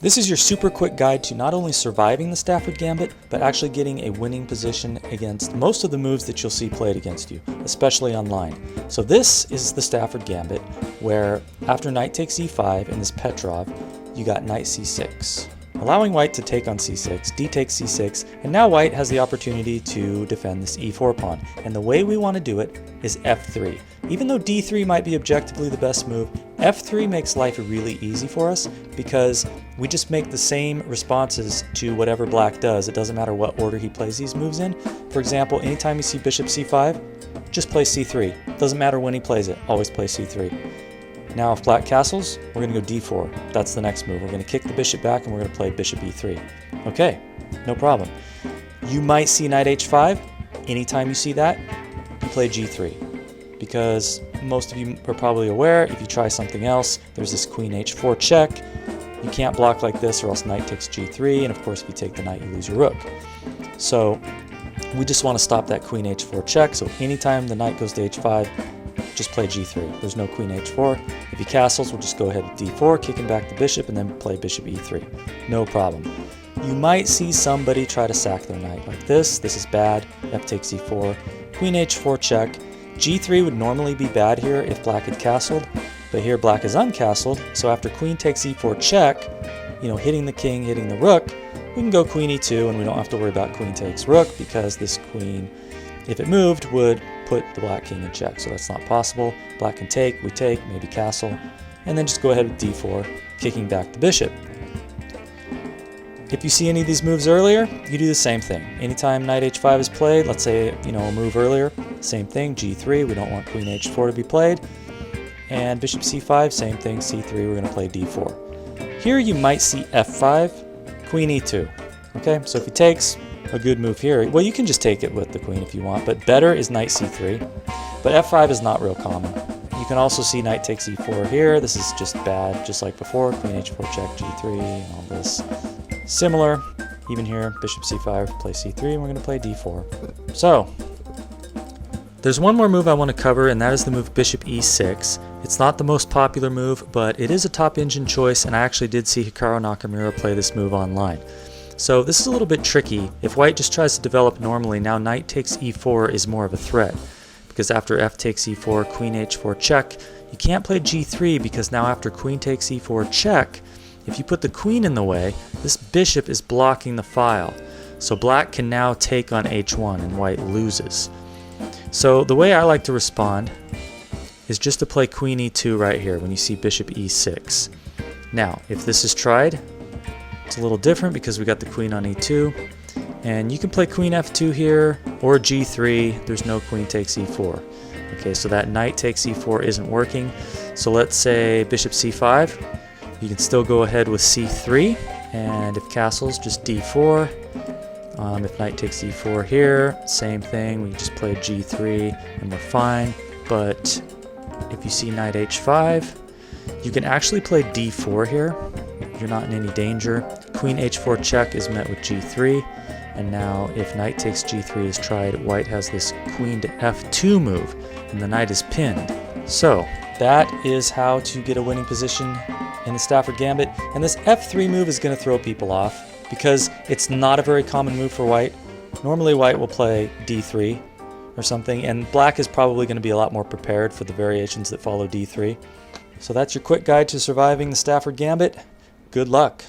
This is your super quick guide to not only surviving the Stafford Gambit, but actually getting a winning position against most of the moves that you'll see played against you, especially online. So this is the Stafford Gambit, where after knight takes e5 in this Petrov, you got knight c6. Allowing white to take on c6, d takes c6, and now white has the opportunity to defend this e4 pawn. And the way we want to do it is f3. Even though d3 might be objectively the best move, f3 makes life really easy for us because we just make the same responses to whatever black does. It doesn't matter what order he plays these moves in. For example, anytime you see bishop c5, just play c3. Doesn't matter when he plays it, always play c3. Now if black castles, we're going to go d4. That's the next move. We're going to kick the bishop back and we're going to play bishop e3. Okay, no problem. You might see knight h5. Anytime you see that, you play g3. Because most of you are probably aware, if you try something else, there's this queen h4 check. You can't block like this or else knight takes g3, and of course if you take the knight, you lose your rook. So we just want to stop that queen h4 check, so anytime the knight goes to h5, just play g3. There's no queen h4. If he castles, we'll just go ahead with d4, kicking back the bishop, and then play bishop e3. No problem. You might see somebody try to sack their knight like this. This is bad. F takes e4, queen h4 check. g3 would normally be bad here if black had castled, but here black is uncastled, so after queen takes e4 check, hitting the king, hitting the rook, we can go queen e2 and we don't have to worry about queen takes rook because this queen, if it moved, would put the black king in check, so that's not possible. Black can take, we take, maybe castle, and then just go ahead with d4, kicking back the bishop. If you see any of these moves earlier, you do the same thing. Anytime knight h5 is played, let's say a move earlier, same thing, g3, we don't want queen h4 to be played. And bishop c5, same thing, c3, we're going to play d4. Here you might see f5, queen e2. Okay, so if he takes, a good move here, well you can just take it with the queen if you want, but better is knight c3. But f5 is not real common. You can also see knight takes e4 here. This is just bad, just like before, queen h4 check, g3, and all this. Similar, even here, bishop c5, play c3, and we're going to play d4. So, there's one more move I want to cover, and that is the move bishop e6. It's not the most popular move, but it is a top engine choice, and I actually did see Hikaru Nakamura play this move online. So this is a little bit tricky. If white just tries to develop normally, now knight takes e4 is more of a threat. Because after f takes e4, queen h4 check, you can't play g3 because now after queen takes e4 check, if you put the queen in the way, this bishop is blocking the file. So black can now take on h1 and white loses. So the way I like to respond is just to play queen e2 right here when you see bishop e6. Now, if this is tried, it's a little different because we got the queen on e2. And you can play queen f2 here or g3. There's no queen takes e4. Okay, so that knight takes e4 isn't working. So let's say bishop c5. You can still go ahead with c3, and if castles, just d4. If knight takes e4 here, same thing, we just play g3 and we're fine. But if you see knight h5, you can actually play d4 here. You're not in any danger. Queen h4 check is met with g3, and now if knight takes g3 is tried, white has this queen to f2 move, and the knight is pinned. So that is how to get a winning position in the Stafford Gambit, and this f3 move is going to throw people off because it's not a very common move for white. Normally white will play d3 or something, and black is probably going to be a lot more prepared for the variations that follow d3. So that's your quick guide to surviving the Stafford Gambit. Good luck.